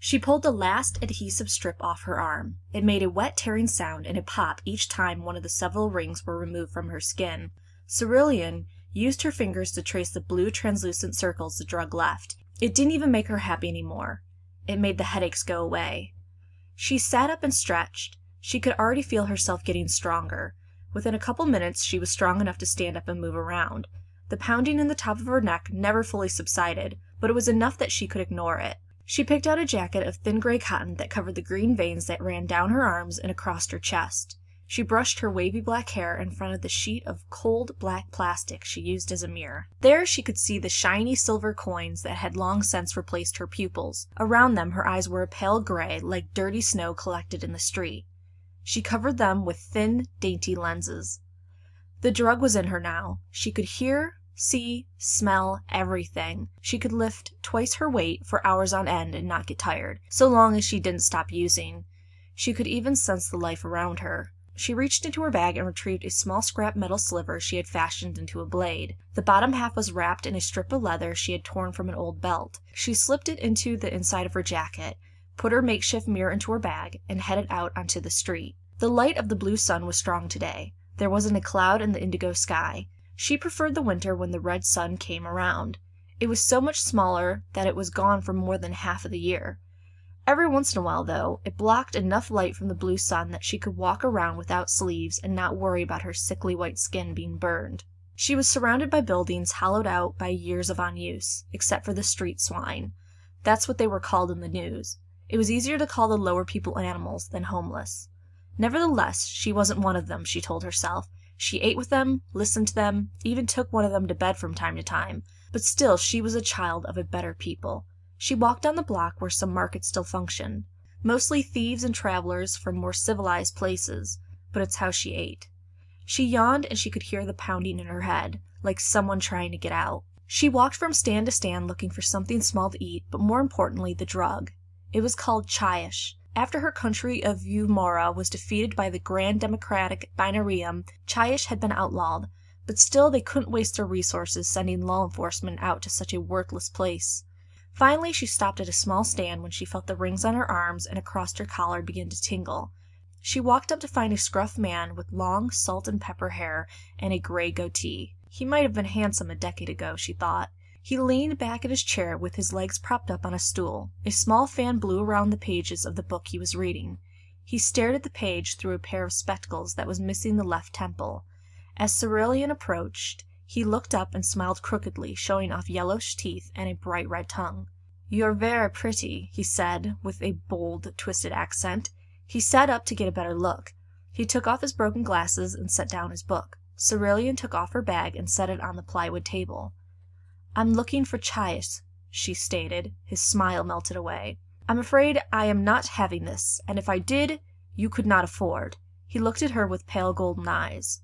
She pulled the last adhesive strip off her arm. It made a wet, tearing sound and a pop each time one of the several rings were removed from her skin. Seruleon used her fingers to trace the blue, translucent circles the drug left. It didn't even make her happy anymore. It made the headaches go away. She sat up and stretched. She could already feel herself getting stronger. Within a couple minutes, she was strong enough to stand up and move around. The pounding in the top of her neck never fully subsided, but it was enough that she could ignore it. She picked out a jacket of thin gray cotton that covered the green veins that ran down her arms and across her chest. She brushed her wavy black hair in front of the sheet of cold black plastic she used as a mirror. There she could see the shiny silver coins that had long since replaced her pupils. Around them her eyes were a pale gray, like dirty snow collected in the street. She covered them with thin, dainty lenses. The drug was in her now. She could hear, see, smell, everything. She could lift twice her weight for hours on end and not get tired, so long as she didn't stop using. She could even sense the life around her. She reached into her bag and retrieved a small scrap metal sliver she had fashioned into a blade. The bottom half was wrapped in a strip of leather she had torn from an old belt. She slipped it into the inside of her jacket, put her makeshift mirror into her bag, and headed out onto the street. The light of the blue sun was strong today. There wasn't a cloud in the indigo sky. She preferred the winter when the red sun came around. It was so much smaller that it was gone for more than half of the year. Every once in a while, though, it blocked enough light from the blue sun that she could walk around without sleeves and not worry about her sickly white skin being burned. She was surrounded by buildings hollowed out by years of unuse, except for the street swine. That's what they were called in the news. It was easier to call the lower people animals than homeless. Nevertheless, she wasn't one of them, she told herself. She ate with them, listened to them, even took one of them to bed from time to time. But still, she was a child of a better people. She walked down the block where some markets still function. Mostly thieves and travelers from more civilized places, but it's how she ate. She yawned and she could hear the pounding in her head, like someone trying to get out. She walked from stand to stand looking for something small to eat, but more importantly, the drug. It was called chayish. After her country of Umora was defeated by the Grand Democratic Binarium, chayish had been outlawed, but still they couldn't waste their resources sending law enforcement out to such a worthless place. Finally, she stopped at a small stand when she felt the rings on her arms and across her collar begin to tingle. She walked up to find a scruff man with long salt and pepper hair and a gray goatee. He might have been handsome a decade ago, she thought. He leaned back in his chair with his legs propped up on a stool. A small fan blew around the pages of the book he was reading. He stared at the page through a pair of spectacles that was missing the left temple. As Seruleon approached, he looked up and smiled crookedly, showing off yellowish teeth and a bright red tongue. "You're very pretty," he said, with a bold, twisted accent. He sat up to get a better look. He took off his broken glasses and set down his book. Seruleon took off her bag and set it on the plywood table. "I'm looking for chayish," she stated. His smile melted away. "I'm afraid I am not having this, and if I did, you could not afford." He looked at her with pale golden eyes.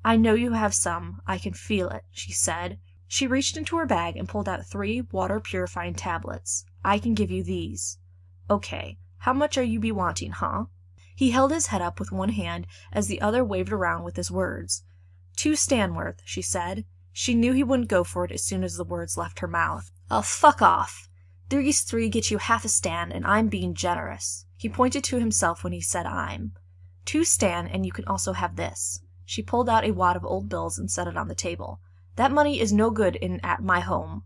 "I know you have some. I can feel it," she said. She reached into her bag and pulled out 3 water-purifying tablets. "I can give you these." "Okay. How much are you be wanting, huh?" He held his head up with one hand as the other waved around with his words. "2 Stanworth," she said. She knew he wouldn't go for it as soon as the words left her mouth. "Oh, fuck off. These 3 get you half a Stan, and I'm being generous." He pointed to himself when he said I'm. 2 Stan, and you can also have this." She pulled out a wad of old bills and set it on the table. "That money is no good at my home."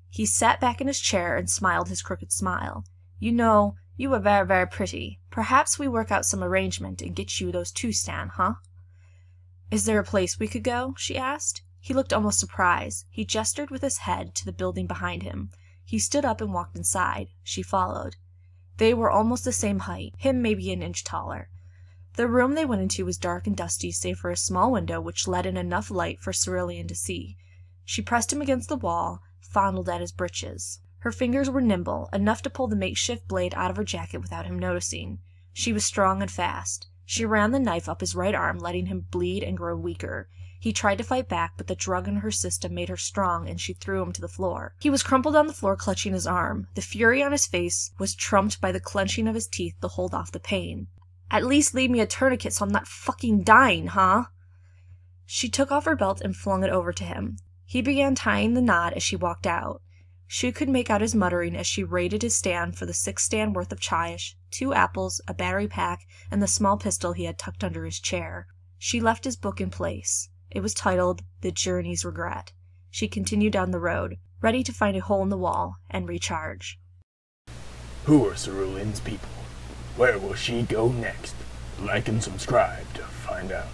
He sat back in his chair and smiled his crooked smile. "You know, you are very, very pretty. Perhaps we work out some arrangement and get you those 2 Stan, huh?" "Is there a place we could go?" she asked. He looked almost surprised. He gestured with his head to the building behind him. He stood up and walked inside. She followed. They were almost the same height, him maybe an inch taller. The room they went into was dark and dusty save for a small window which let in enough light for Seruleon to see. She pressed him against the wall, fondled at his breeches. Her fingers were nimble, enough to pull the makeshift blade out of her jacket without him noticing. She was strong and fast. She ran the knife up his right arm, letting him bleed and grow weaker. He tried to fight back, but the drug in her system made her strong, and she threw him to the floor. He was crumpled on the floor, clutching his arm. The fury on his face was trumped by the clenching of his teeth to hold off the pain. "At least leave me a tourniquet so I'm not fucking dying, huh?" She took off her belt and flung it over to him. He began tying the knot as she walked out. She could make out his muttering as she raided his stand for the 6 stand worth of chive, 2 apples, a battery pack, and the small pistol he had tucked under his chair. She left his book in place. It was titled The Journey's Regret. She continued down the road, ready to find a hole in the wall and recharge. Who are Ceruleon's people? Where will she go next? Like and subscribe to find out.